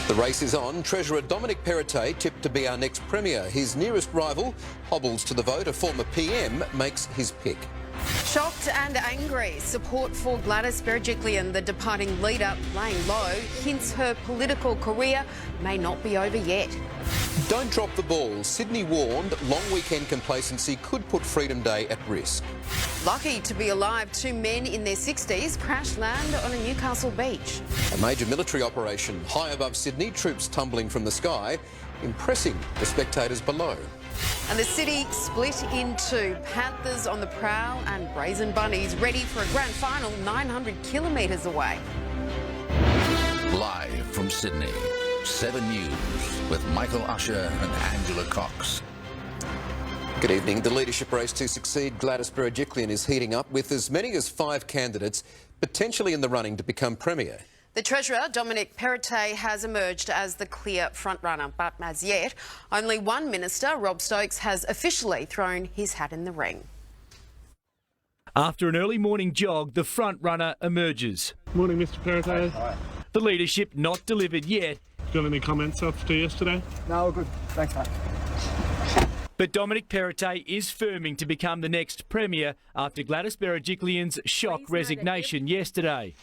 The race is on. Treasurer Dominic Perrottet tipped to be our next Premier. His nearest rival hobbles to the vote. A former PM makes his pick. Shocked and angry. Support for Gladys Berejiklian, the departing leader, laying low, hints her political career may not be over yet. Don't drop the ball. Sydney warned long weekend complacency could put Freedom Day at risk. Lucky to be alive, two men in their 60s crash land on a Newcastle beach. A major military operation high above Sydney, troops tumbling from the sky, impressing the spectators below. And the city split in two. Panthers on the prowl and Brazen Bunnies ready for a grand final 900 kilometres away. Live from Sydney, 7 News with Michael Usher and Angela Cox. Good evening. The leadership race to succeed Gladys Berejiklian is heating up, with as many as 5 candidates potentially in the running to become Premier. The Treasurer, Dominic Perrottet, has emerged as the clear front-runner, but as yet, only one minister, Rob Stokes, has officially thrown his hat in the ring. After an early morning jog, the front-runner emerges. Morning, Mr Perrottet. Hi. The leadership not delivered yet. Got any comments after yesterday? No, all good. Thanks, mate. But Dominic Perrottet is firming to become the next Premier after Gladys Berejiklian's shock resignation yesterday.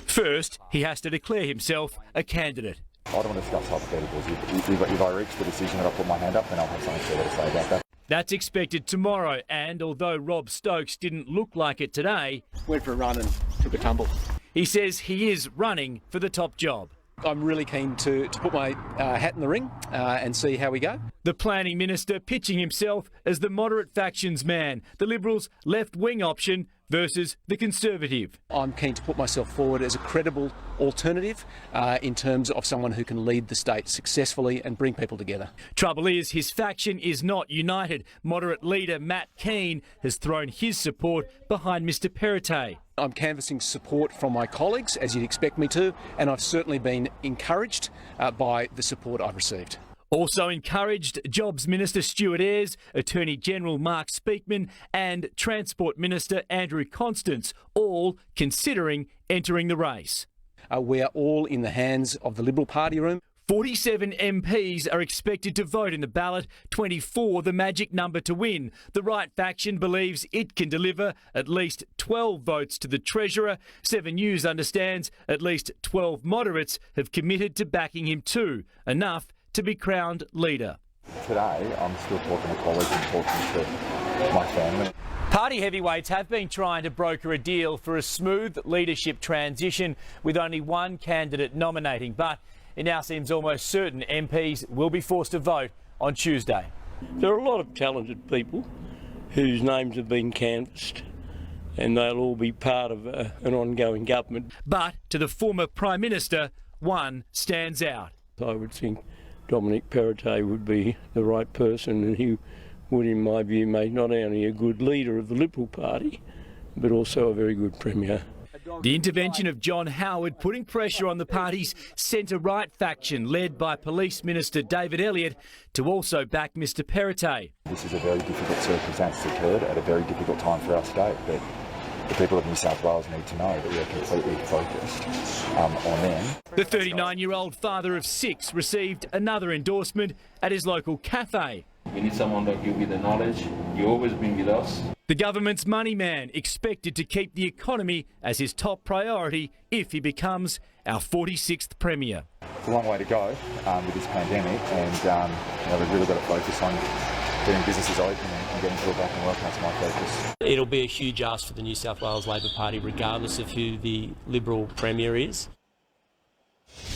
First, he has to declare himself a candidate. I don't want to discuss hypotheticals. If I reach the decision that I'll put my hand up, then I'll have something further to say about that. That's expected tomorrow, and although Rob Stokes didn't look like it today, went for a run and took a tumble. He says he is running for the top job. I'm really keen to put my hat in the ring and see how we go. The planning minister pitching himself as the moderate factions man, the Liberals' left-wing option versus the Conservative. I'm keen to put myself forward as a credible alternative in terms of someone who can lead the state successfully and bring people together. Trouble is, his faction is not united. Moderate leader Matt Keane has thrown his support behind Mr Perrottet. I'm canvassing support from my colleagues, as you'd expect me to, and I've certainly been encouraged by the support I've received. Also encouraged, Jobs Minister Stuart Ayres, Attorney General Mark Speakman and Transport Minister Andrew Constance, all considering entering the race. We are all in the hands of the Liberal Party room. 47 MPs are expected to vote in the ballot, 24 the magic number to win. The right faction believes it can deliver at least 12 votes to the Treasurer. 7 News understands at least 12 moderates have committed to backing him too, enough to be crowned leader. Today, I'm still talking to colleagues and talking to my family. Party heavyweights have been trying to broker a deal for a smooth leadership transition with only one candidate nominating, but it now seems almost certain MPs will be forced to vote on Tuesday. There are a lot of talented people whose names have been canvassed, and they'll all be part of an ongoing government. But to the former Prime Minister, one stands out. I would think Dominic Perrottet would be the right person, and he would, in my view, make not only a good leader of the Liberal Party, but also a very good Premier. The intervention of John Howard putting pressure on the party's centre-right faction, led by Police Minister David Elliott, to also back Mr Perrottet. This is a very difficult circumstance that occurred at a very difficult time for our state, but the people of New South Wales need to know that we are completely focused on them. The 39-year-old father of 6 received another endorsement at his local cafe. We need someone that give you the knowledge. You've always been with us. The government's money man expected to keep the economy as his top priority if he becomes our 46th Premier. It's a long way to go with this pandemic, and we've really got to focus on getting businesses open and getting people back in work. That's my focus. It'll be a huge ask for the New South Wales Labor Party, regardless of who the Liberal Premier is.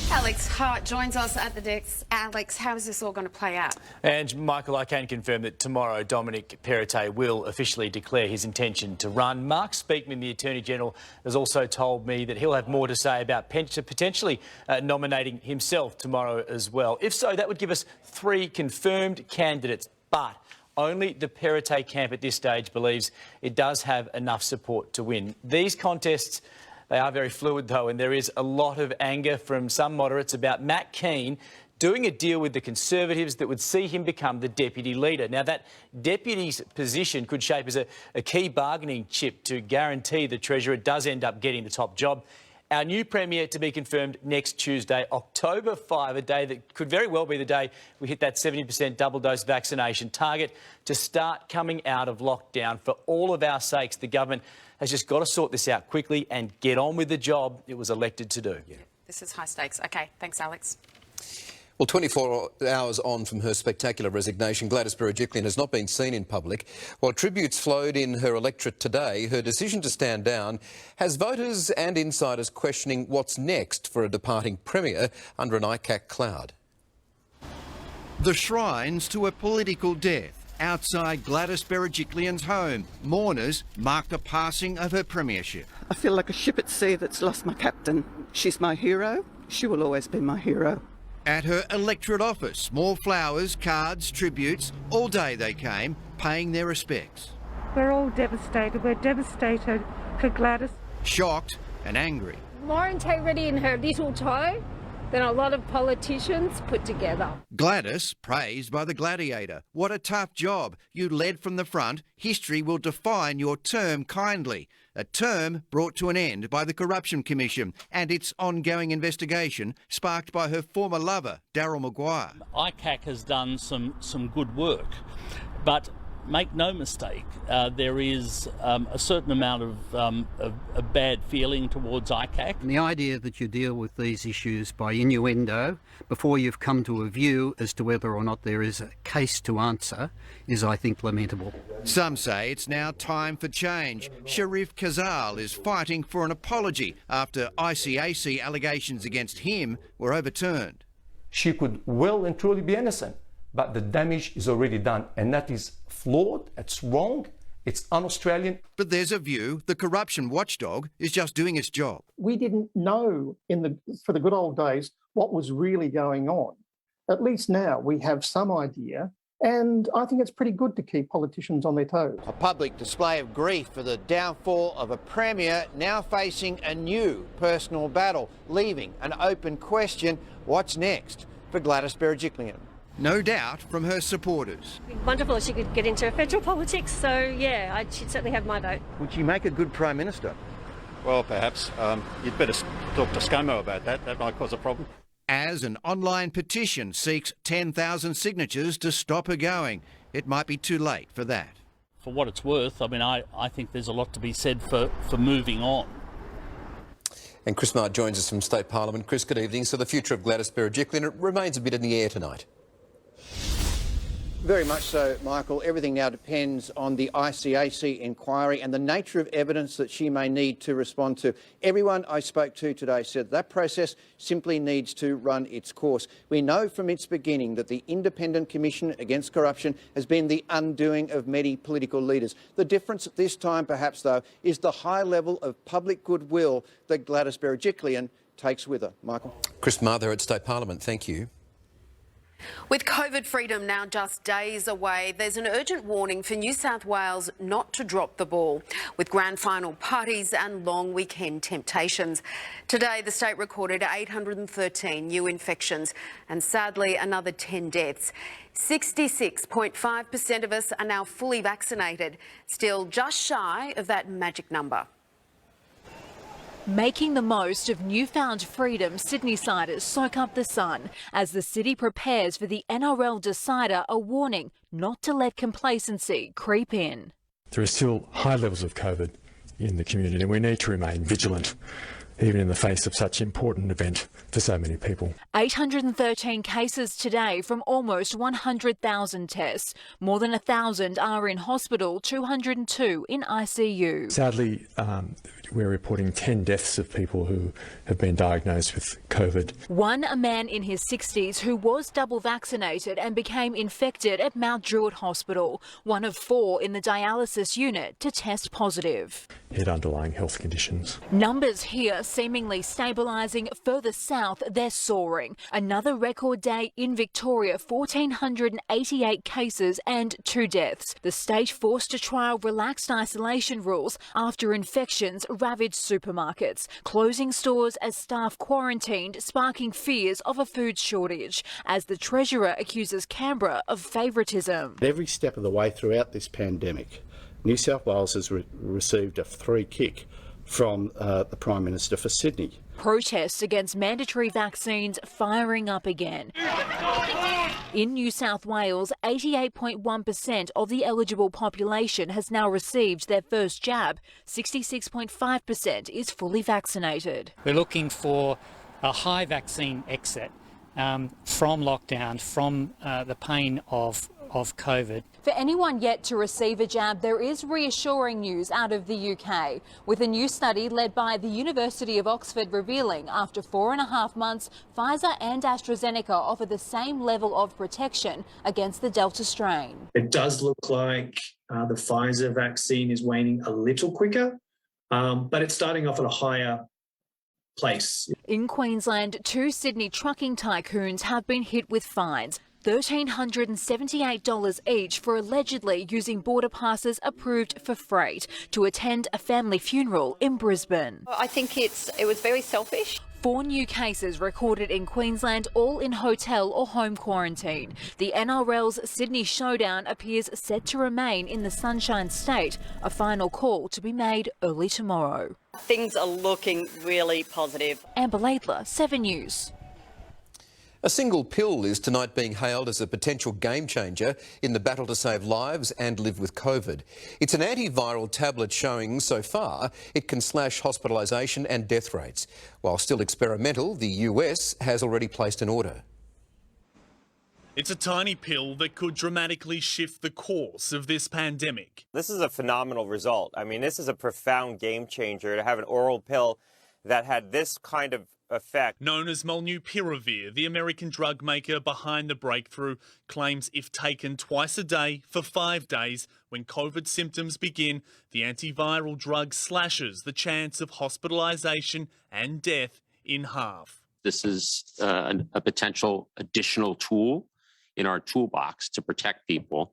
Alex Hart joins us at the desk. Alex, how is this all going to play out? And Michael, I can confirm that tomorrow Dominic Perrottet will officially declare his intention to run. Mark Speakman, the Attorney General, has also told me that he'll have more to say about potentially nominating himself tomorrow as well. If so, that would give us 3 confirmed candidates, but only the Perrottet camp at this stage believes it does have enough support to win. These contests, they are very fluid though, and there is a lot of anger from some moderates about Matt Keane doing a deal with the Conservatives that would see him become the deputy leader. Now, that deputy's position could shape as a key bargaining chip to guarantee the Treasurer does end up getting the top job. Our new Premier to be confirmed next Tuesday, October 5, a day that could very well be the day we hit that 70% double dose vaccination target to start coming out of lockdown. For all of our sakes, the government has just got to sort this out quickly and get on with the job it was elected to do. Yeah. This is high stakes. OK, thanks, Alex. Well, 24 hours on from her spectacular resignation, Gladys Berejiklian has not been seen in public. While tributes flowed in her electorate today, her decision to stand down has voters and insiders questioning what's next for a departing Premier under an ICAC cloud. The shrines to a political death outside Gladys Berejiklian's home. Mourners mark the passing of her premiership. I feel like a ship at sea that's lost my captain. She's my hero. She will always be my hero. At her electorate office, more flowers, cards, tributes. All day they came, paying their respects. We're all devastated. We're devastated for Gladys. Shocked and angry. More integrity in her little toe than a lot of politicians put together. Gladys, praised by the Gladiator. What a tough job. You led from the front. History will define your term kindly. A term brought to an end by the Corruption Commission and its ongoing investigation sparked by her former lover, Daryl Maguire. ICAC has done some good work, but make no mistake, there is a certain amount of bad feeling towards ICAC. And the idea that you deal with these issues by innuendo before you've come to a view as to whether or not there is a case to answer is, I think, lamentable. Some say it's now time for change. Sharif Khazal is fighting for an apology after ICAC allegations against him were overturned. She could well and truly be innocent, but the damage is already done, and that is flawed, it's wrong, it's un-Australian. But there's a view the corruption watchdog is just doing its job. We didn't know for the good old days what was really going on. At least now we have some idea, and I think it's pretty good to keep politicians on their toes. A public display of grief for the downfall of a premier now facing a new personal battle, leaving an open question: what's next for Gladys Berejiklian? No doubt from her supporters. Wonderful if she could get into federal politics, so yeah, she'd certainly have my vote. Would she make a good Prime Minister? Well, perhaps. You'd better talk to ScoMo about that. That might cause a problem. As an online petition seeks 10,000 signatures to stop her going, it might be too late for that. For what it's worth, I mean, I think there's a lot to be said for moving on. And Chris Marr joins us from State Parliament. Chris, good evening. So the future of Gladys Berejiklian remains a bit in the air tonight. Very much so, Michael. Everything now depends on the ICAC inquiry and the nature of evidence that she may need to respond to. Everyone I spoke to today said that process simply needs to run its course. We know from its beginning that the Independent Commission Against Corruption has been the undoing of many political leaders. The difference this time, perhaps, though, is the high level of public goodwill that Gladys Berejiklian takes with her. Michael. Chris Marr there at State Parliament. Thank you. With COVID freedom now just days away, there's an urgent warning for New South Wales not to drop the ball, with grand final parties and long weekend temptations. Today, the state recorded 813 new infections and sadly another 10 deaths. 66.5% of us are now fully vaccinated, still just shy of that magic number. Making the most of newfound freedom, Sydney-siders soak up the sun as the city prepares for the NRL decider, a warning not to let complacency creep in. There are still high levels of COVID in the community and we need to remain vigilant, even in the face of such an important event for so many people. 813 cases today from almost 100,000 tests. More than 1,000 are in hospital, 202 in ICU. Sadly, we're reporting 10 deaths of people who have been diagnosed with COVID. One, a man in his 60s who was double vaccinated and became infected at Mount Druitt Hospital. One of 4 in the dialysis unit to test positive. He had underlying health conditions. Numbers here seemingly stabilising. Further south, they're soaring. Another record day in Victoria, 1,488 cases and 2 deaths. The state forced to trial relaxed isolation rules after infections ravaged supermarkets, closing stores as staff quarantined, sparking fears of a food shortage, as the Treasurer accuses Canberra of favouritism. Every step of the way throughout this pandemic, New South Wales has received a free kick from the Prime Minister for Sydney. Protests against mandatory vaccines firing up again. In New South Wales, 88.1% of the eligible population has now received their first jab. 66.5% is fully vaccinated. We're looking for a high vaccine exit from lockdown, from the pain of COVID. For anyone yet to receive a jab, there is reassuring news out of the UK, with a new study led by the University of Oxford revealing after 4.5 months, Pfizer and AstraZeneca offer the same level of protection against the Delta strain. It does look like the Pfizer vaccine is waning a little quicker, but it's starting off at a higher place. In Queensland, 2 Sydney trucking tycoons have been hit with fines. $1,378 each for allegedly using border passes approved for freight to attend a family funeral in Brisbane. I think it was very selfish. 4 new cases recorded in Queensland, all in hotel or home quarantine. The NRL's Sydney showdown appears set to remain in the Sunshine State, a final call to be made early tomorrow. Things are looking really positive. Amber Laidler, 7 News. A single pill is tonight being hailed as a potential game changer in the battle to save lives and live with COVID. It's an antiviral tablet showing so far it can slash hospitalisation and death rates. While still experimental, the US has already placed an order. It's a tiny pill that could dramatically shift the course of this pandemic. This is a phenomenal result. I mean, this is a profound game changer to have an oral pill that had this kind of effect. Known as Molnupiravir, the American drug maker behind the breakthrough claims if taken twice a day for 5 days, when COVID symptoms begin, the antiviral drug slashes the chance of hospitalisation and death in half. This is a potential additional tool in our toolbox to protect people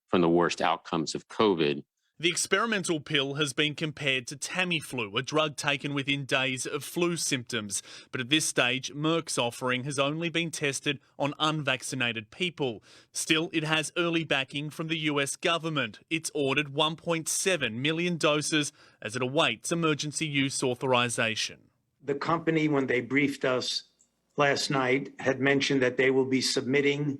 from the worst outcomes of COVID. The experimental pill has been compared to Tamiflu, a drug taken within days of flu symptoms. But at this stage, Merck's offering has only been tested on unvaccinated people. Still, it has early backing from the US government. It's ordered 1.7 million doses as it awaits emergency use authorization. The company, when they briefed us last night, had mentioned that they will be submitting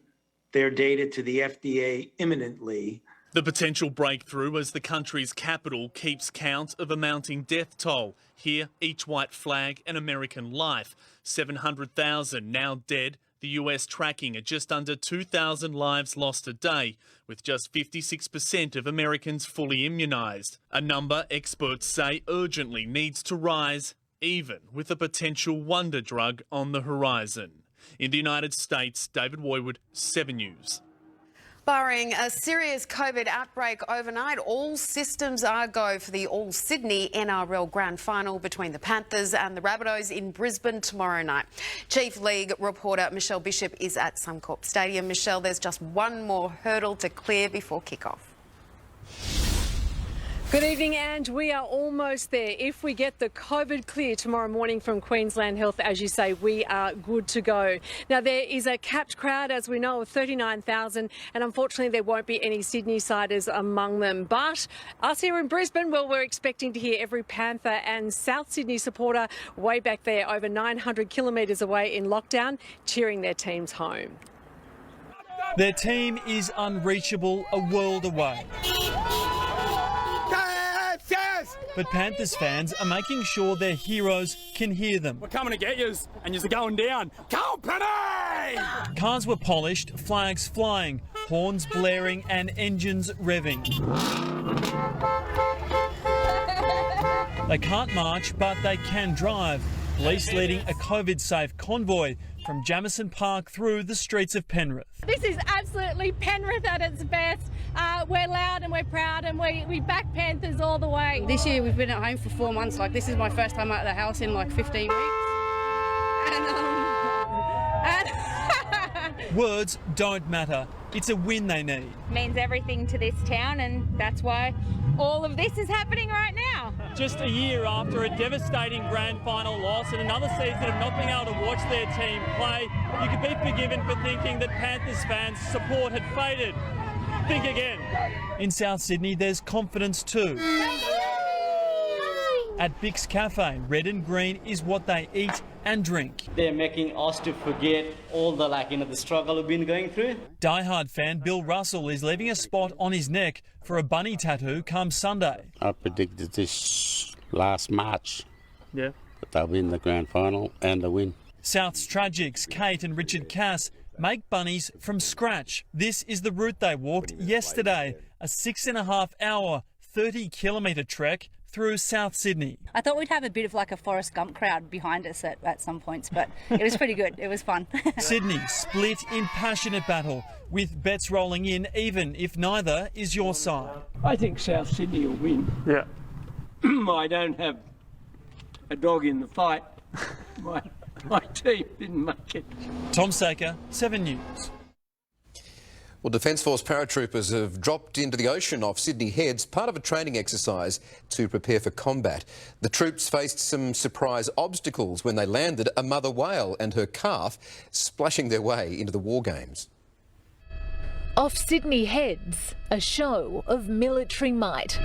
their data to the FDA imminently. The potential breakthrough as the country's capital keeps count of a mounting death toll. Here, each white flag an American life. 700,000 now dead, the US tracking at just under 2,000 lives lost a day, with just 56% of Americans fully immunised. A number experts say urgently needs to rise, even with a potential wonder drug on the horizon. In the United States, David Woywood, 7 News. Barring a serious COVID outbreak overnight, all systems are go for the All-Sydney NRL Grand Final between the Panthers and the Rabbitohs in Brisbane tomorrow night. Chief League reporter Michelle Bishop is at Suncorp Stadium. Michelle, there's just one more hurdle to clear before kick-off. Good evening, and we are almost there. If we get the COVID clear tomorrow morning from Queensland Health, as you say, we are good to go. Now, there is a capped crowd, as we know, of 39,000, and unfortunately there won't be any Sydney-siders among them. But us here in Brisbane, well, we're expecting to hear every Panther and South Sydney supporter way back there, over 900 kilometres away in lockdown, cheering their teams home. Their team is unreachable, a world away. But Panthers fans are making sure their heroes can hear them. We're coming to get yous, and yous are going down. Company! Cars were polished, flags flying, horns blaring and engines revving. They can't march, but they can drive. Police leading a COVID-safe convoy from Jamison Park through the streets of Penrith. This is absolutely Penrith at its best. We're loud and we're proud, and we back Panthers all the way. This year we've been at home for 4 months. Like, this is my first time out of the house in like 15 weeks. Words don't matter. It's a win they need. Means everything to this town, and that's why all of this is happening right now. Just a year after a devastating grand final loss and another season of not being able to watch their team play, you could be forgiven for thinking that Panthers fans' support had faded. Think again. In South Sydney, there's confidence too. At Bix Cafe, red and green is what they eat and drink. They're making us to forget all the the struggle we've been going through. Die-hard fan Bill Russell is leaving a spot on his neck for a bunny tattoo come Sunday. I predicted this last March. Yeah. That they'll win the grand final and the win. South's Tragics, Kate and Richard Cass, make bunnies from scratch. This is the route they walked yesterday, a 6.5-hour, 30-kilometre trek through South Sydney. I thought we'd have a bit of a Forrest Gump crowd behind us at some points, but it was pretty good. It was fun. Sydney split in passionate battle, with bets rolling in even if neither is your side. I think South Sydney will win. Yeah. I don't have a dog in the fight. My team didn't make it. Tom Saker, 7 News. Well, Defence Force paratroopers have dropped into the ocean off Sydney Heads, part of a training exercise to prepare for combat. The troops faced some surprise obstacles when they landed, a mother whale and her calf splashing their way into the war games. Off Sydney Heads, a show of military might.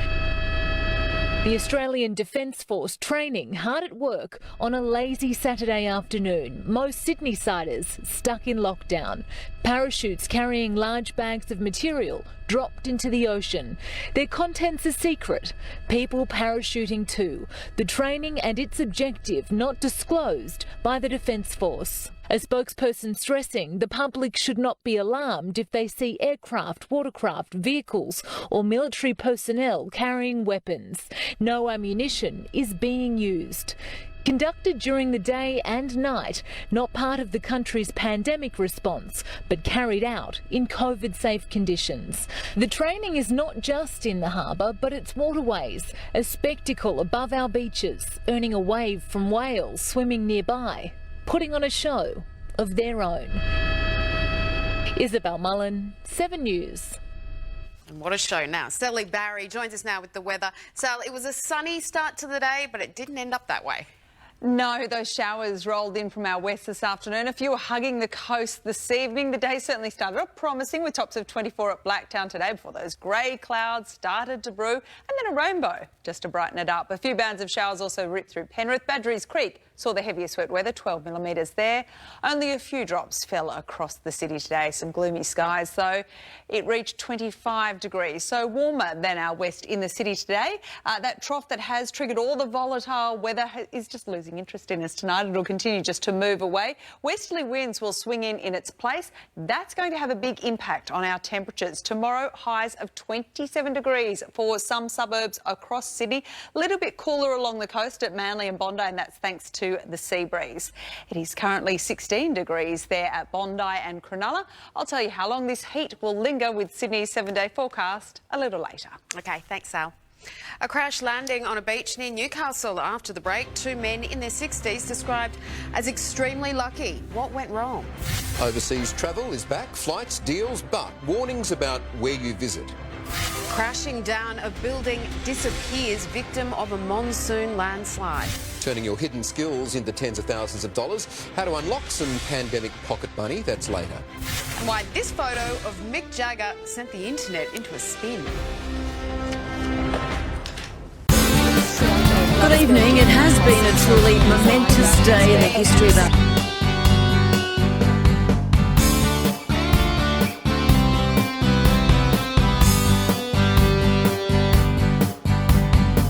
The Australian Defence Force training hard at work on a lazy Saturday afternoon. Most Sydney-siders stuck in lockdown. Parachutes carrying large bags of material dropped into the ocean. Their contents a secret. People parachuting too. The training and its objective not disclosed by the Defence Force. A spokesperson stressing the public should not be alarmed if they see aircraft, watercraft, vehicles or military personnel carrying weapons. No ammunition is being used. Conducted during the day and night, not part of the country's pandemic response, but carried out in COVID-safe conditions. The training is not just in the harbour, but its waterways, a spectacle above our beaches, earning a wave from whales swimming nearby, putting on a show of their own. Isabel Mullen, 7 News. And what a show now. Sally Barry joins us now with the weather. Sal, it was a sunny start to the day, but it didn't end up that way. No, those showers rolled in from our west this afternoon. A few were hugging the coast this evening. The day certainly started off promising with tops of 24 at Blacktown today before those grey clouds started to brew, and then a rainbow just to brighten it up. A few bands of showers also ripped through Penrith. Badgerys Creek saw the heaviest wet weather, 12 millimetres there. Only a few drops fell across the city today. Some gloomy skies though. It reached 25 degrees, so warmer than our west in the city today. That trough that has triggered all the volatile weather is just losing interest in us tonight. It'll continue just to move away. Westerly winds will swing in its place. That's going to have a big impact on our temperatures. Tomorrow, highs of 27 degrees for some suburbs across Sydney. A little bit cooler along the coast at Manly and Bondi, and that's thanks to the sea breeze. It is currently 16 degrees there at Bondi and Cronulla. I'll tell you how long this heat will linger with Sydney's 7-day forecast a little later. OK, thanks, Sal. A crash landing on a beach near Newcastle after the break. 2 men in their 60s described as extremely lucky. What went wrong? Overseas travel is back, flights, deals, but warnings about where you visit. Crashing down a building disappears victim of a monsoon landslide. Turning your hidden skills into tens of thousands of dollars. How to unlock some pandemic pocket money, that's later. And why this photo of Mick Jagger sent the internet into a spin. Good evening. It has been a truly momentous day in the history of our